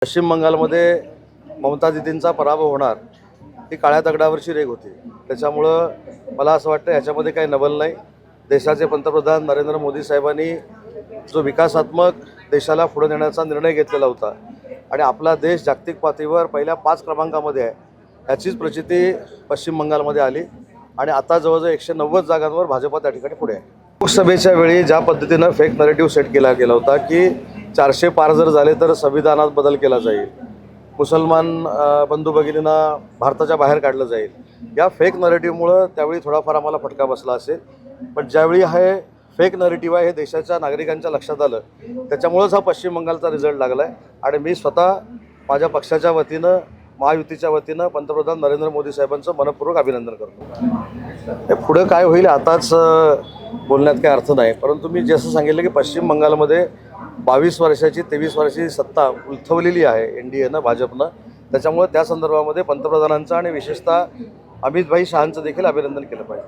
पश्चिम बंगालमध्ये ममता दीदींचा पराभव होणार ही काळ्या दगडावरची रेघ होती. त्याच्यामुळं मला असं वाटतं याच्यामध्ये काही नवल नाही. देशाचे पंतप्रधान नरेंद्र मोदी साहेबांनी जो विकासात्मक देशाला पुढे नेण्याचा निर्णय घेतलेला होता आणि आपला देश जागतिक पातळीवर पहिल्या 5 क्रमांकामध्ये आहे, ह्याचीच प्रचिती पश्चिम बंगालमध्ये आली आणि आता जवळजवळ 190 जागांवर भाजपा त्या ठिकाणी पुढे आहे. लोकसभेच्या वेळी ज्या पद्धतीनं फेक नरेटिव्ह सेट केला गेला होता की 400 पार जर झाले तर संविधानात बदल केला जाईल, मुसलमान बंधू भगिनींना भारताच्या बाहेर काढलं जाईल, या फेक नरेटिव्हमुळं त्यावेळी थोडाफार आम्हाला फटका बसला असेल. पण ज्यावेळी हे फेक नरेटिव्ह आहे हे देशाच्या नागरिकांच्या लक्षात आलं, त्याच्यामुळंच हा पश्चिम बंगालचा रिझल्ट लागला आहे. आणि मी स्वतः माझ्या पक्षाच्या वतीनं, महायुतीच्या वतीनं पंतप्रधान नरेंद्र मोदी साहेबांचं मनपूर्वक अभिनंदन करतो. हे पुढं काय होईल आताच बोलण्यात काही अर्थ नाही, परंतु मी जसं सांगितलं की पश्चिम बंगालमध्ये 22 वर्षाची 23 वर्षाची सत्ता उलथवलेली आहे NDAनं, भाजपनं. त्याच्यामुळे त्या संदर्भामध्ये पंतप्रधानांचं आणि विशेषतः अमित भाई शहांचं देखील अभिनंदन केलं पाहिजे.